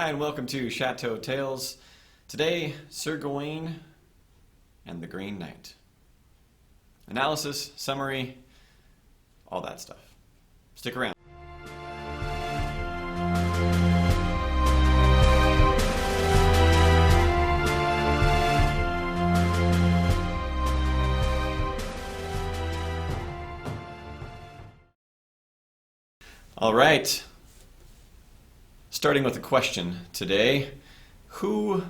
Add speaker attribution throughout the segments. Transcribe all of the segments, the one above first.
Speaker 1: Hi, and welcome to ChateauTales. Today, Sir Gawain and the Green Knight. Analysis, summary, all that stuff. Stick around. All right. Starting with a question today, who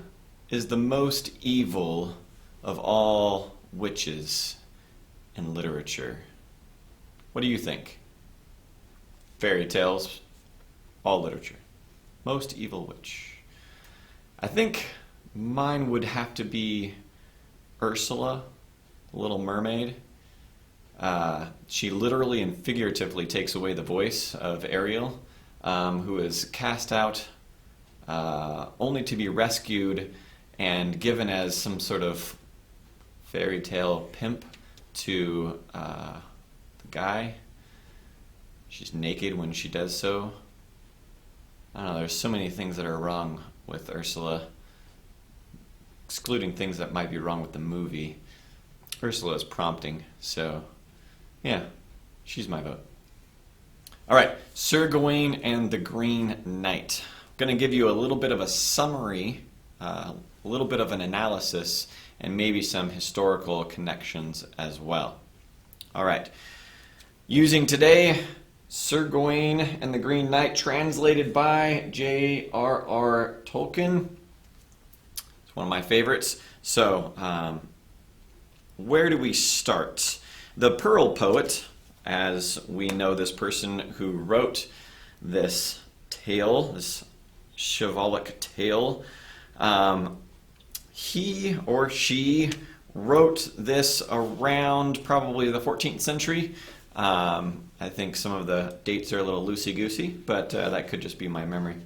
Speaker 1: is the most evil of all witches in literature? What do you think? Fairy tales, all literature. Most evil witch. I think mine would have to be Ursula, the Little Mermaid. She literally and figuratively takes away the voice of Ariel, who is cast out only to be rescued and given as some sort of fairy tale pimp to the guy. She's naked when she does so. I don't know, there's so many things that are wrong with Ursula, excluding things that might be wrong with the movie. Ursula is prompting, so yeah, she's my vote. All right, Sir Gawain and the Green Knight. I'm going to give you a little bit of a summary, a little bit of an analysis, and maybe some historical connections as well. All right, using today, Sir Gawain and the Green Knight, translated by J.R.R. Tolkien. It's one of my favorites. So, where do we start? The Pearl Poet, as we know this person who wrote this tale, this chivalric tale, he or she wrote this around probably the 14th century. I think some of the dates are a little loosey-goosey, but that could just be my memory.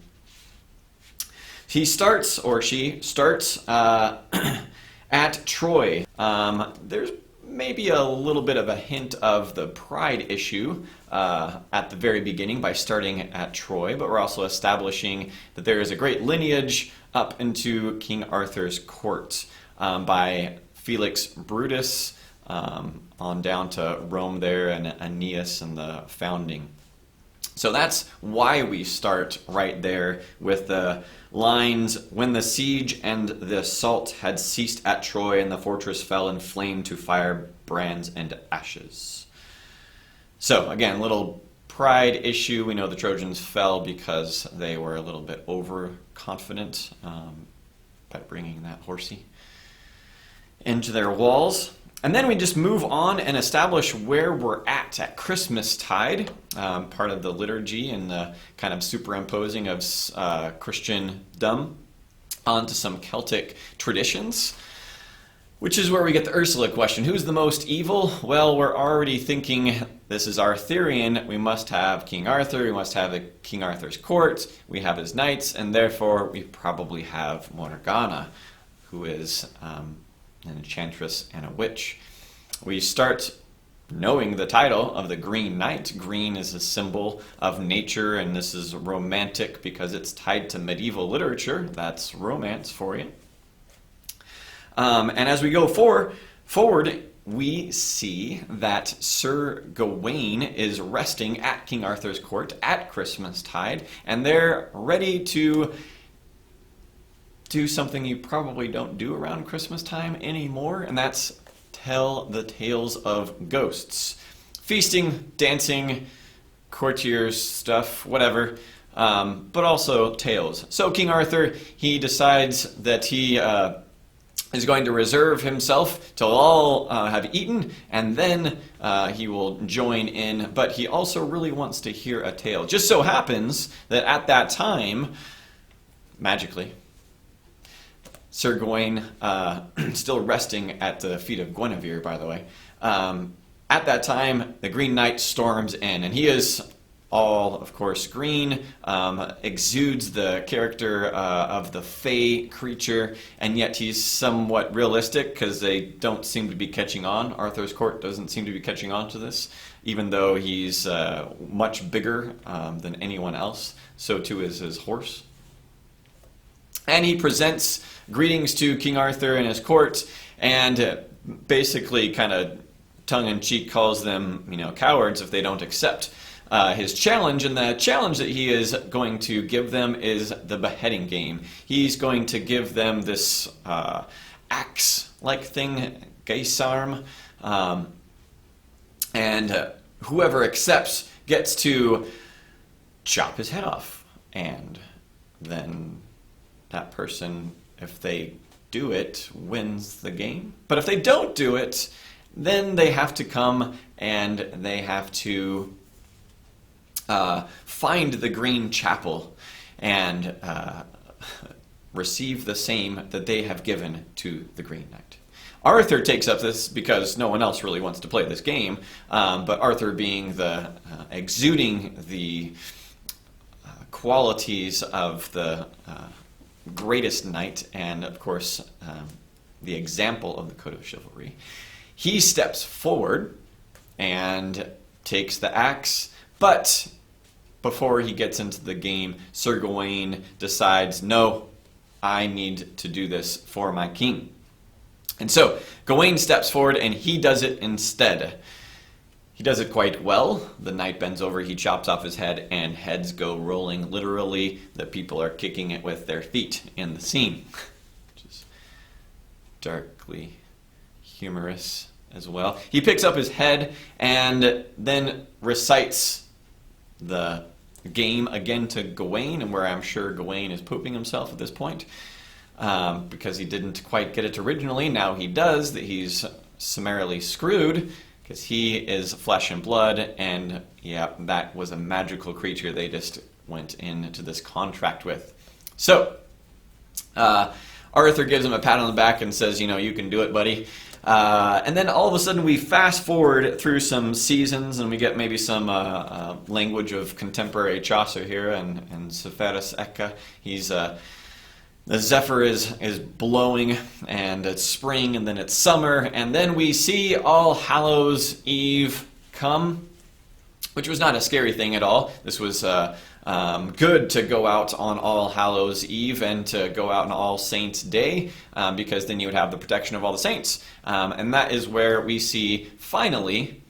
Speaker 1: He starts, or she starts, at Troy. There's maybe a little bit of a hint of the pride issue at the very beginning by starting at Troy, but we're also establishing that there is a great lineage up into King Arthur's court by Felix Brutus on down to Rome there and Aeneas and the founding. So that's why we start right there with the lines, "When the siege and the assault had ceased at Troy, and the fortress fell in flame to fire, brands, and ashes." So again, little pride issue. We know the Trojans fell because they were a little bit overconfident by bringing that horsey into their walls. And then we just move on and establish where we're at Christmastide, part of the liturgy and the kind of superimposing of Christendom onto some Celtic traditions, which is where we get the Ursula question. Who's the most evil? Well, we're already thinking this is Arthurian. We must have King Arthur. We must have King Arthur's court. We have his knights, and therefore we probably have Morgana, who is an enchantress and a witch. We start knowing the title of the Green Knight. Green is a symbol of nature, and this is romantic because it's tied to medieval literature. That's romance for you. And as we go forward, we see that Sir Gawain is resting at King Arthur's court at Christmastide, and they're ready to do something you probably don't do around Christmas time anymore, and that's tell the tales of ghosts. Feasting, dancing, courtiers stuff, whatever, but also tales. So King Arthur, he decides that he is going to reserve himself till all have eaten, and then he will join in, but he also really wants to hear a tale. Just so happens that at that time, magically, Sir Gawain, still resting at the feet of Guinevere, by the way. At that time, the Green Knight storms in, and he is all, of course, green, exudes the character of the Fey creature, and yet he's somewhat realistic because they don't seem to be catching on. Arthur's court doesn't seem to be catching on to this, even though he's much bigger than anyone else. So too is his horse. And he presents greetings to King Arthur and his court, and basically kind of tongue-in-cheek calls them, cowards if they don't accept his challenge. And the challenge that he is going to give them is the beheading game. He's going to give them this axe-like thing, geisarm, and whoever accepts gets to chop his head off. And then that person, if they do it, wins the game. But if they don't do it, then they have to come and they have to find the Green Chapel and receive the same that they have given to the Green Knight. Arthur takes up this because no one else really wants to play this game, but Arthur being the exuding the qualities of the greatest knight, and of course the example of the code of chivalry, he steps forward and takes the axe, but before he gets into the game, Sir Gawain decides, no, I need to do this for my king. And so Gawain steps forward and he does it instead. He does it quite well. The knight bends over, he chops off his head, and heads go rolling. Literally, the people are kicking it with their feet in the scene. Which is darkly humorous as well. He picks up his head and then recites the game again to Gawain, and where I'm sure Gawain is pooping himself at this point, because he didn't quite get it originally. Now he does, that he's summarily screwed, because he is flesh and blood, and yeah, that was a magical creature they just went into this contract with. So, Arthur gives him a pat on the back and says, you can do it, buddy. And then all of a sudden we fast forward through some seasons, and we get maybe some language of contemporary Chaucer here, and Seferus Ecca. He's the zephyr is blowing, and it's spring, and then it's summer, and then we see All Hallows Eve come, which was not a scary thing at all. This was good to go out on All Hallows Eve and to go out on All Saints Day, because then you would have the protection of all the saints. And that is where we see, finally,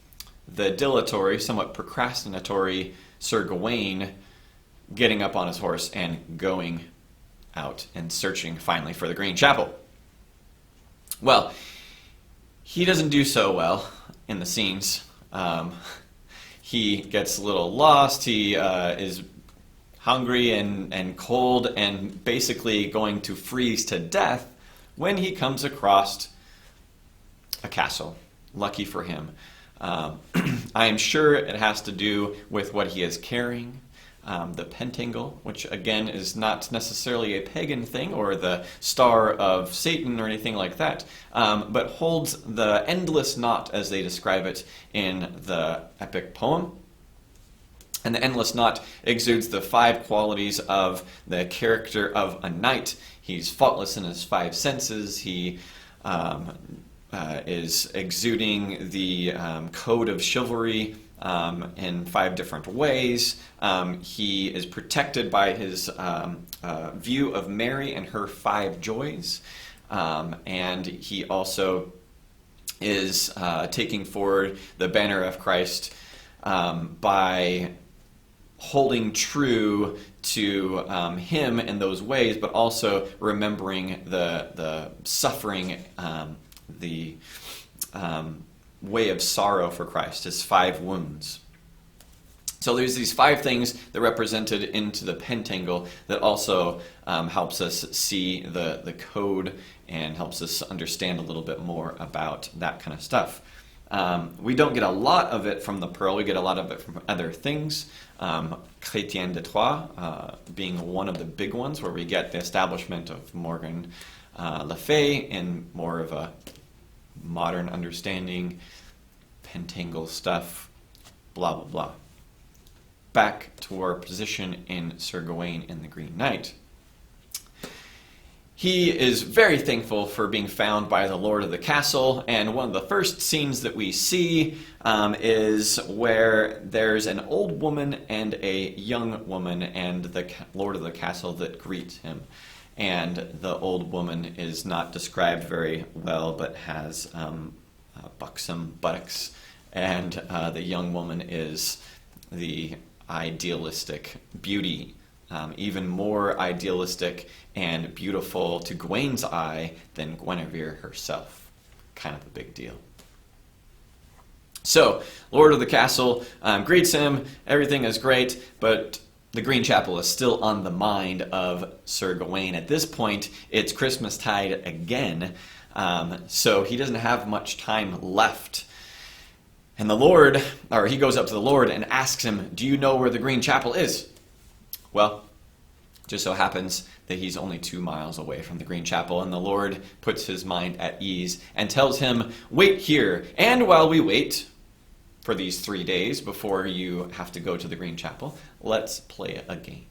Speaker 1: the dilatory, somewhat procrastinatory Sir Gawain getting up on his horse and going out and searching finally for the Green Chapel. Well, he doesn't do so well in the scenes. He gets a little lost. He is hungry and cold and basically going to freeze to death when he comes across a castle. Lucky for him. I am sure it has to do with what he is carrying. The pentangle, which again is not necessarily a pagan thing or the star of Satan or anything like that, but holds the endless knot as they describe it in the epic poem. And the endless knot exudes the 5 qualities of the character of a knight. He's faultless in his 5 senses. He is exuding the code of chivalry in 5 different ways. He is protected by his view of Mary and her 5 joys. And he also is taking forward the banner of Christ by holding true to him in those ways, but also remembering the suffering, the way of sorrow for Christ, his 5 wounds. So there's these 5 things that represented into the pentangle that also helps us see the code and helps us understand a little bit more about that kind of stuff. We don't get a lot of it from the pearl. We get a lot of it from other things. Chrétien de Troyes being one of the big ones, where we get the establishment of Morgan Le Fay in more of a modern understanding, pentangle stuff, blah, blah, blah. Back to our position in Sir Gawain and the Green Knight. He is very thankful for being found by the Lord of the Castle, and one of the first scenes that we see is where there's an old woman and a young woman and the Lord of the Castle that greet him. and the old woman is not described very well, but has buxom buttocks, and the young woman is the idealistic beauty, even more idealistic and beautiful to Gawain's eye than Guinevere herself. Kind of a big deal. So, Lord of the Castle greets him, everything is great, but the Green Chapel is still on the mind of Sir Gawain. At this point, it's Christmastide again, so he doesn't have much time left. And he goes up to the Lord and asks him, "Do you know where the Green Chapel is?" Well, just so happens that he's only 2 miles away from the Green Chapel, and the Lord puts his mind at ease and tells him, "Wait here, and while we wait for these 3 days before you have to go to the Green Chapel, let's play a game."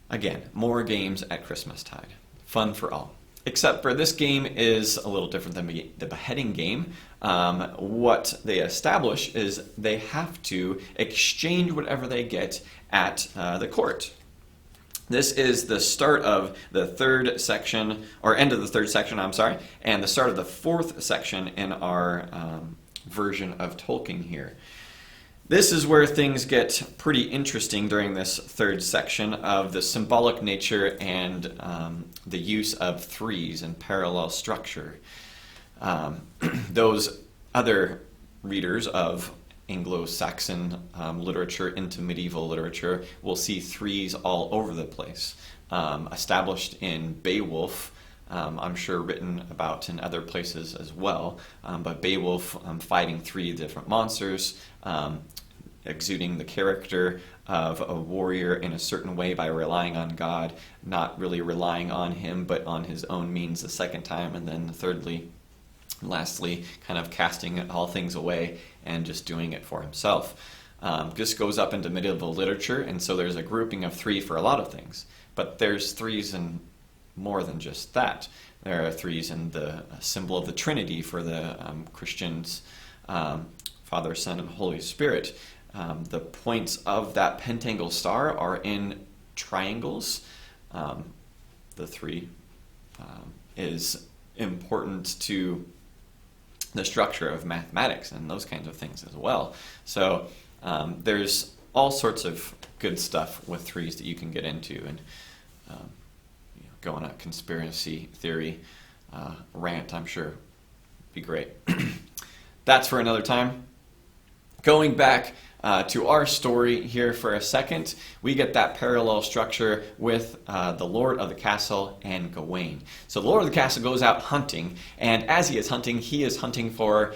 Speaker 1: Again, more games at Christmastide. Fun for all. Except for this game is a little different than the beheading game. What they establish is they have to exchange whatever they get at the court. This is the start of the third section, or end of the third section, I'm sorry, and the start of the fourth section in our version of Tolkien here. This is where things get pretty interesting during this third section of the symbolic nature and the use of threes and parallel structure. Those other readers of Anglo-Saxon literature into medieval literature will see threes all over the place. Established in Beowulf, I'm sure written about in other places as well, but Beowulf fighting 3 different monsters, exuding the character of a warrior in a certain way by relying on God, not really relying on him, but on his own means the second time, and then lastly, kind of casting all things away and just doing it for himself. This goes up into medieval literature, and so there's a grouping of 3 for a lot of things, but there's 3s in more than just that. There are 3s in the symbol of the Trinity for the Christians, Father, Son, and Holy Spirit. The points of that pentangle star are in triangles. The 3 is important to the structure of mathematics and those kinds of things as well. So there's all sorts of good stuff with 3s that you can get into, and go on a conspiracy theory rant, I'm sure, be great. That's for another time. Going back to our story here for a second, we get that parallel structure with the Lord of the Castle and Gawain. So the Lord of the Castle goes out hunting, and as he is hunting for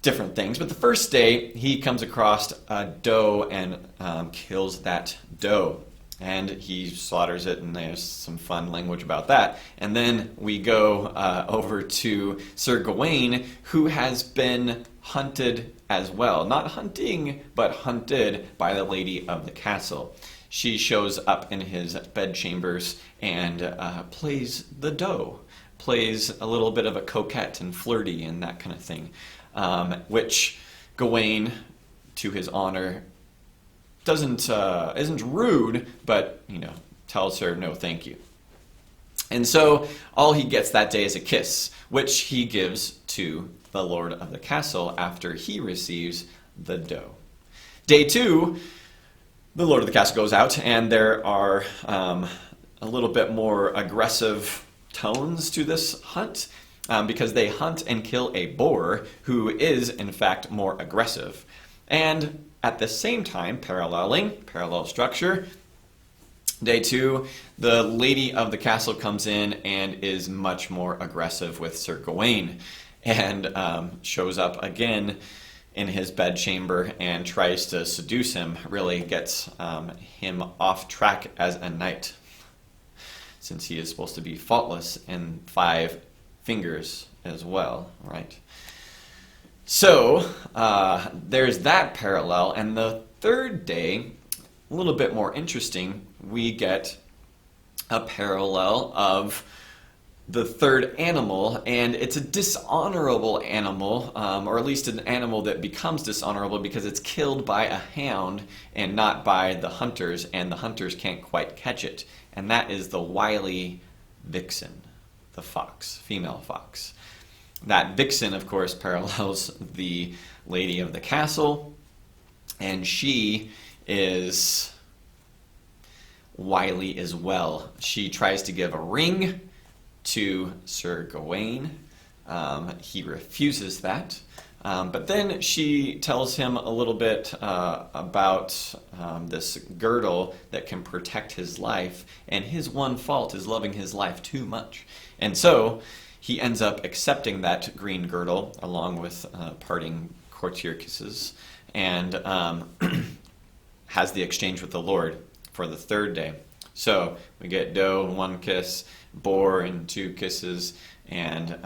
Speaker 1: different things. But the first day, he comes across a doe and kills that doe. And he slaughters it, and there's some fun language about that. And then we go over to Sir Gawain, who has been hunted as well. Not hunting, but hunted by the Lady of the Castle. She shows up in his bedchambers and plays the doe. Plays a little bit of a coquette and flirty and that kind of thing. Which Gawain, to his honor, isn't rude, but tells her no thank you. And so all he gets that day is a kiss, which he gives to the Lord of the Castle after he receives the doe. Day 2, the Lord of the Castle goes out, and there are a little bit more aggressive tones to this hunt, because they hunt and kill a boar who is in fact more aggressive. And at the same time, parallel structure, day 2, the Lady of the Castle comes in and is much more aggressive with Sir Gawain, and shows up again in his bedchamber and tries to seduce him, really gets him off track as a knight, since he is supposed to be faultless in 5 fingers as well, right? So, there's that parallel, and the third day, a little bit more interesting, we get a parallel of the third animal, and it's a dishonorable animal, or at least an animal that becomes dishonorable because it's killed by a hound and not by the hunters, and the hunters can't quite catch it. And that is the wily vixen, the fox, female fox. That vixen, of course, parallels the lady of the castle, and she is wily as well. She tries to give a ring to Sir Gawain. He refuses that. But then she tells him a little bit about this girdle that can protect his life, and his one fault is loving his life too much. And so he ends up accepting that green girdle along with parting courtier kisses, and has the exchange with the Lord for the third day. So we get doe in one kiss, boar in two kisses, and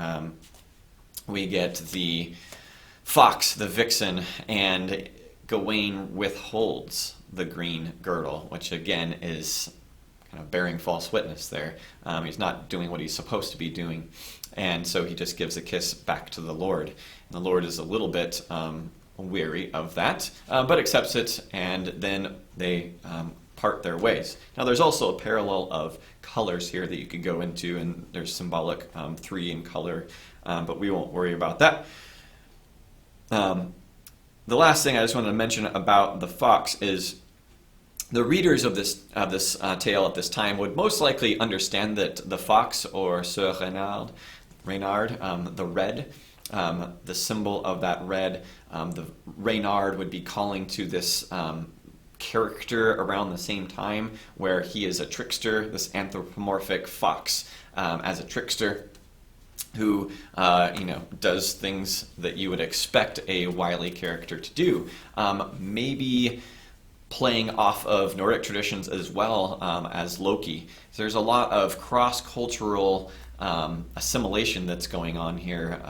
Speaker 1: we get the fox, the vixen, and Gawain withholds the green girdle, which again is kind of bearing false witness there. He's not doing what he's supposed to be doing, and so he just gives a kiss back to the Lord. And the Lord is a little bit weary of that, but accepts it, and then they part their ways. Now there's also a parallel of colors here that you could go into, and there's symbolic 3 in color, but we won't worry about that. The last thing I just wanted to mention about the fox is the readers of this tale at this time would most likely understand that the fox, or Sir Reynard, the red, the symbol of that red, the Reynard would be calling to this character around the same time, where he is a trickster, this anthropomorphic fox as a trickster who does things that you would expect a wily character to do. Maybe playing off of Nordic traditions as well as Loki. So there's a lot of cross-cultural assimilation that's going on here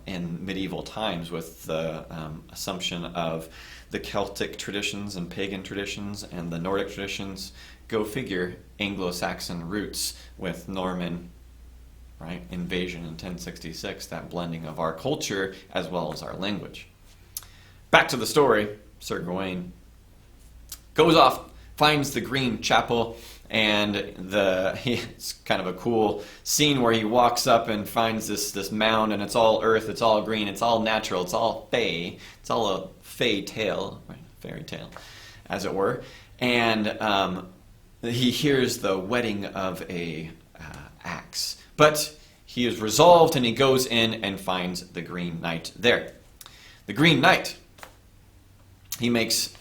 Speaker 1: in medieval times, with the assumption of the Celtic traditions and pagan traditions and the Nordic traditions. Go figure, Anglo-Saxon roots with Norman, right, invasion in 1066, that blending of our culture as well as our language. Back to the story. Sir Gawain goes off, finds the green chapel, and it's kind of a cool scene where he walks up and finds this mound, and it's all earth, it's all green, it's all natural, it's all fey, it's all a fey tale, right? Fairy tale, as it were. And he hears the whetting of a axe, but he is resolved, and he goes in and finds the Green Knight there. The Green Knight, he makes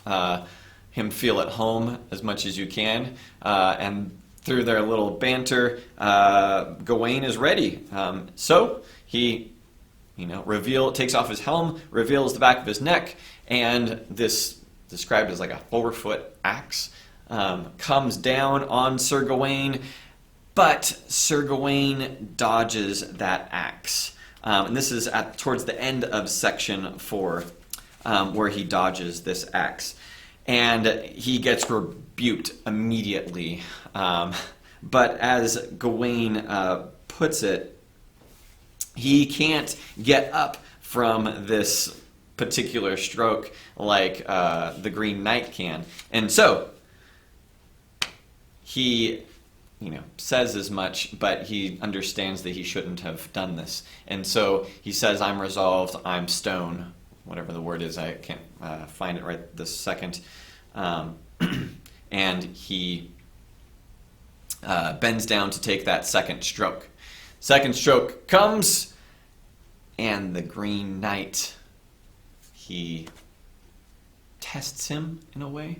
Speaker 1: him feel at home as much as you can, and through their little banter, Gawain is ready. So he, takes off his helm, reveals the back of his neck, and this, described as like a 4-foot axe, comes down on Sir Gawain, but Sir Gawain dodges that axe. And this is towards the end of section 4, where he dodges this axe. And he gets rebuked immediately. But as Gawain puts it, he can't get up from this particular stroke like the Green Knight can. And so he says as much, but he understands that he shouldn't have done this. And so he says, I'm resolved, I'm stone, whatever the word is, I can't find it right this second. And he bends down to take that second stroke. Second stroke comes, and the Green Knight, he tests him in a way,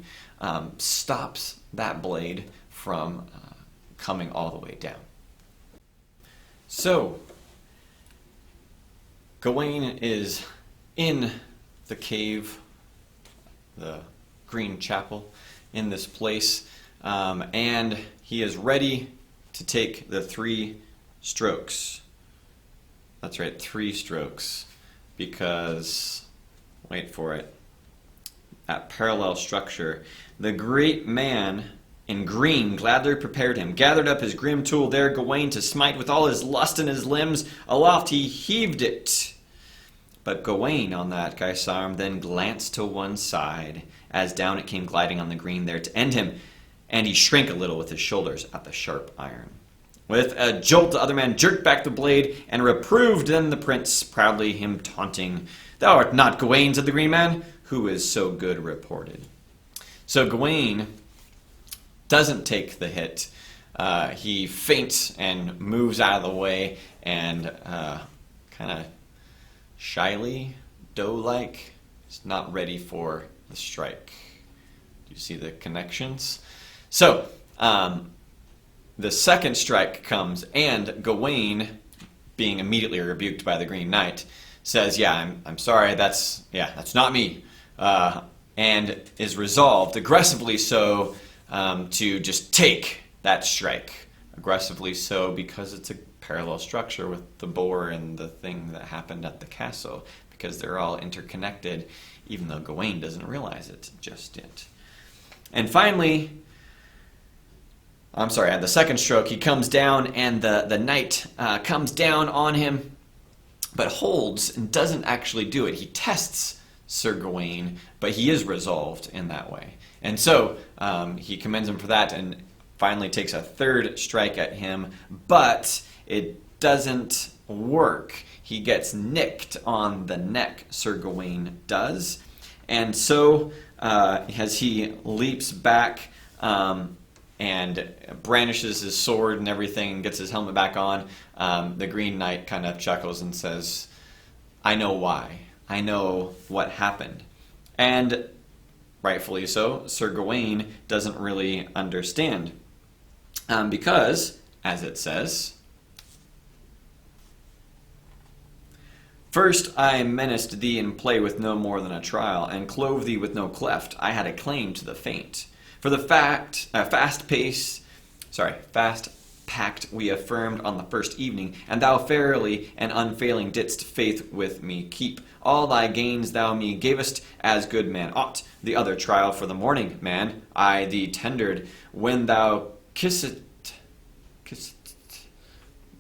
Speaker 1: stops that blade from coming all the way down. So, Gawain is in the cave, the Green Chapel, in this place, and he is ready to take the 3 strokes. That's right, 3 strokes, because, wait for it, that parallel structure, the great man And green gladly prepared him, gathered up his grim tool there, Gawain to smite with all his lust in his limbs. Aloft he heaved it. But Gawain on that guy's arm then glanced to one side, as down it came gliding on the green there to end him, and he shrank a little with his shoulders at the sharp iron. With a jolt the other man jerked back the blade, and reproved then the prince, proudly him taunting. Thou art not Gawain, said the green man, who is so good reported. So Gawain doesn't take the hit. He feints and moves out of the way and kind of shyly, doe-like, is not ready for the strike. Do you see the connections? So, the second strike comes, and Gawain, being immediately rebuked by the Green Knight, says, "Yeah, I'm sorry. That's not me," and is resolved, aggressively so, to just take that strike. Aggressively so because it's a parallel structure with the boar and the thing that happened at the castle, because they're all interconnected, even though Gawain doesn't realize it just yet. And finally, at the second stroke, he comes down, and the knight comes down on him, but holds and doesn't actually do it. He tests Sir Gawain, but he is resolved in that way. And so he commends him for that and finally takes a third strike at him, but it doesn't work. He gets nicked on the neck, Sir Gawain does. And so as he leaps back and brandishes his sword and everything and gets his helmet back on, the Green Knight kind of chuckles and says, "I know why. I know what happened." And rightfully so, Sir Gawain doesn't really understand. Because, as it says, "First I menaced thee in play with no more than a trial, and clove thee with no cleft. I had a claim to the feint. For the fast pact we affirmed on the first evening, and thou fairly and unfailing didst faith with me keep. All thy gains thou me gavest as good man ought. The other trial for the morning, man, I thee tendered, when thou kissed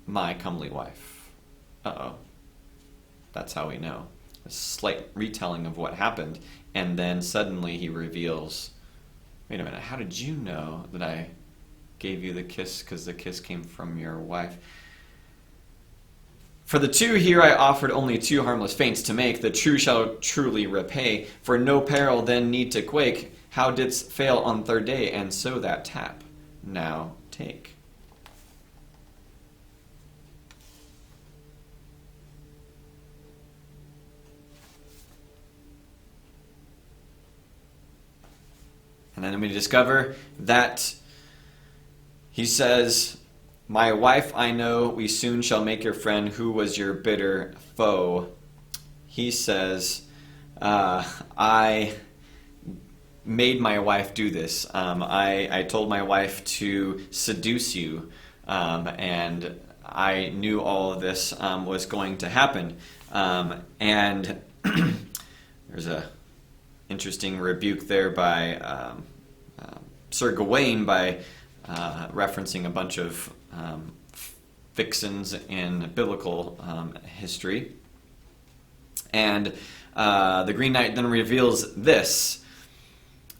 Speaker 1: my comely wife." Uh-oh. That's how we know. A slight retelling of what happened, and then suddenly he reveals, "Wait a minute, how did you know that I gave you the kiss, because the kiss came from your wife? For the two here I offered only two harmless feints to make. The true shall truly repay. For no peril then need to quake. How didst fail on third day, and so that tap now take." And then we discover that he says, "My wife I know, we soon shall make your friend who was your bitter foe." He says, I made my wife do this. I told my wife to seduce you, and I knew all of this was going to happen. And there's a interesting rebuke there by Sir Gawain by referencing a bunch of fictions in biblical history. And the Green Knight then reveals this.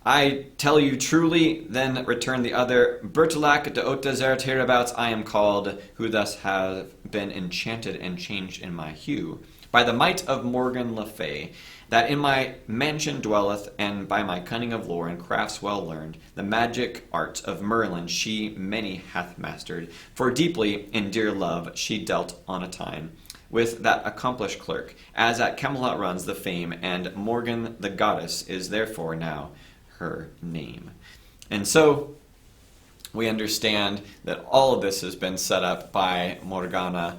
Speaker 1: "I tell you truly," then returned the other, "Bertolac de Haute-Desert hereabouts I am called, who thus have been enchanted and changed in my hue, by the might of Morgan le Fay, that in my mansion dwelleth, and by my cunning of lore and crafts well learned, the magic art of Merlin she many hath mastered, for deeply in dear love she dealt on a time with that accomplished clerk, as at Camelot runs the fame, and Morgan the goddess is therefore now her name." And so we understand that all of this has been set up by Morgana,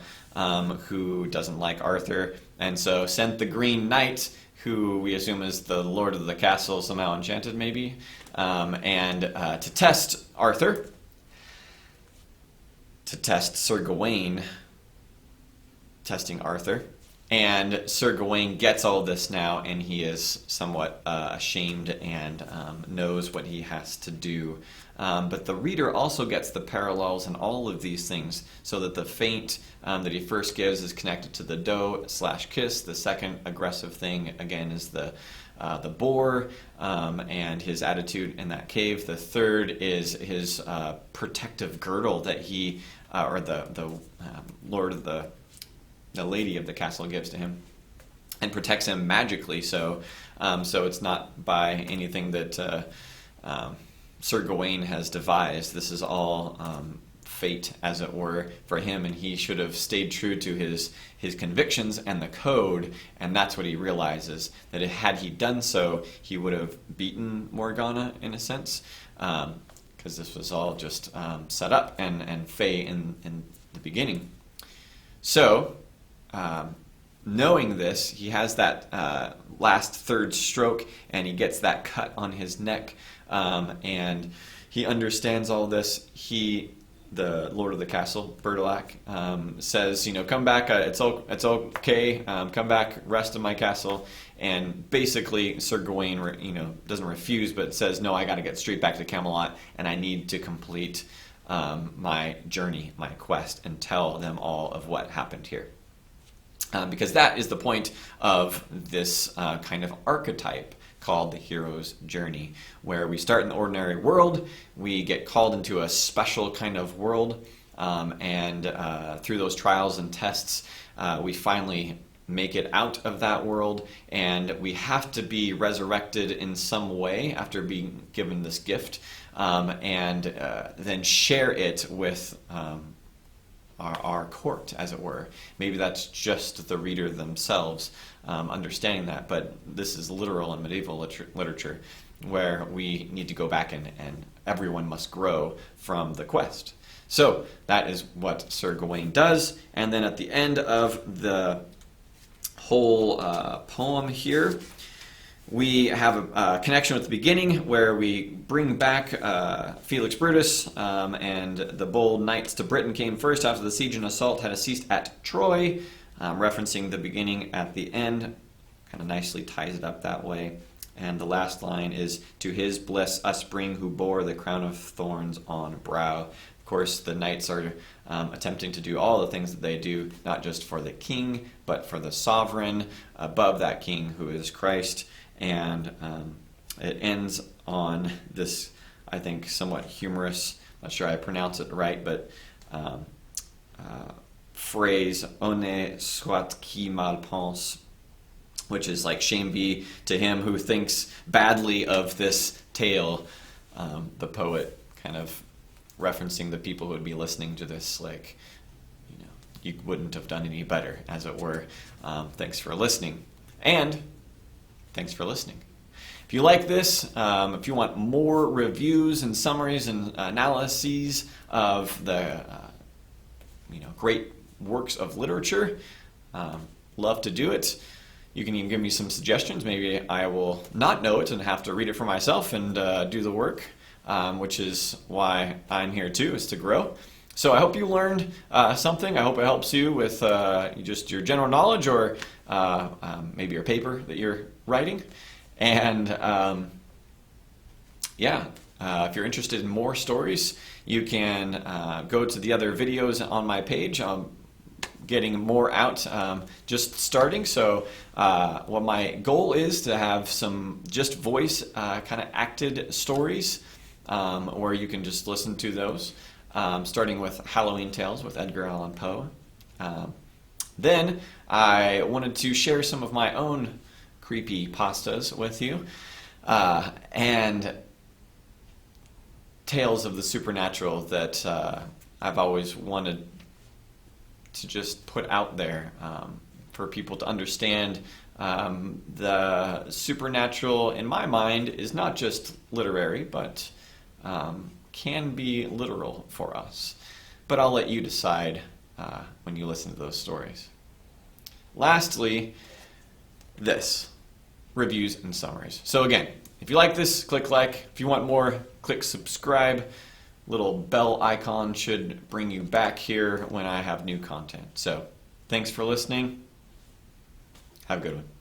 Speaker 1: who doesn't like Arthur, and so sent the Green Knight, who we assume is the lord of the castle, somehow enchanted maybe, and to test Arthur, to test Sir Gawain, testing Arthur, And Sir Gawain gets all this now, and he is somewhat ashamed and knows what he has to do. But the reader also gets the parallels in all of these things, so that the feint that he first gives is connected to the doe/kiss. The second aggressive thing, again, is the boar and his attitude in that cave. The third is his protective girdle that he, or the lord of the lady of the castle gives to him, and protects him magically. So it's not by anything that Sir Gawain has devised. This is all fate, as it were, for him, and he should have stayed true to his convictions and the code, and that's what he realizes, that had he done so, he would have beaten Morgana, in a sense, because this was all just set up and Faye in the beginning. So, knowing this, he has that last third stroke, and he gets that cut on his neck, and he understands all this. The Lord of the Castle, Bertilac, says, come back, it's okay, come back, rest in my castle. And basically, Sir Gawain, doesn't refuse, but says, no, I got to get straight back to Camelot, and I need to complete my journey, my quest, and tell them all of what happened here. Because that is the point of this kind of archetype called the hero's journey, where we start in the ordinary world, we get called into a special kind of world, and through those trials and tests, we finally make it out of that world, and we have to be resurrected in some way after being given this gift, and then share it with our court, as it were. Maybe that's just the reader themselves understanding that, but this is literal in medieval literature, where we need to go back and everyone must grow from the quest. So that is what Sir Gawain does, and then at the end of the whole poem here, we have a connection with the beginning, where we bring back Felix Brutus, and the bold knights to Britain came first after the siege and assault had ceased at Troy, referencing the beginning at the end. Kind of nicely ties it up that way. And the last line is, to his bliss us bring who bore the crown of thorns on brow. Of course, the knights are attempting to do all the things that they do, not just for the king, but for the sovereign above that king, who is Christ. And it ends on this, I think, somewhat humorous, not sure I pronounce it right, but phrase, "Honnête soit qui mal pense," which is like, shame be to him who thinks badly of this tale. The poet kind of referencing the people who would be listening to this, like, you wouldn't have done any better, as it were. Thanks for listening. And thanks for listening. If you like this, if you want more reviews and summaries and analyses of the great works of literature, love to do it. You can even give me some suggestions. Maybe I will not know it and have to read it for myself and do the work, which is why I'm here too, is to grow. So I hope you learned something. I hope it helps you with just your general knowledge, or maybe your paper that you're writing. And if you're interested in more stories, you can go to the other videos on my page. I'm getting more out, just starting. So what my goal is to have some just voice kind of acted stories, where you can just listen to those. Starting with Halloween Tales with Edgar Allan Poe. Then I wanted to share some of my own creepy pastas with you, and tales of the supernatural that I've always wanted to just put out there for people to understand. The supernatural, in my mind, is not just literary, but can be literal for us. But I'll let you decide when you listen to those stories. Lastly, this, reviews and summaries. So again, if you like this, click like. If you want more, click subscribe. Little bell icon should bring you back here when I have new content. So thanks for listening. Have a good one.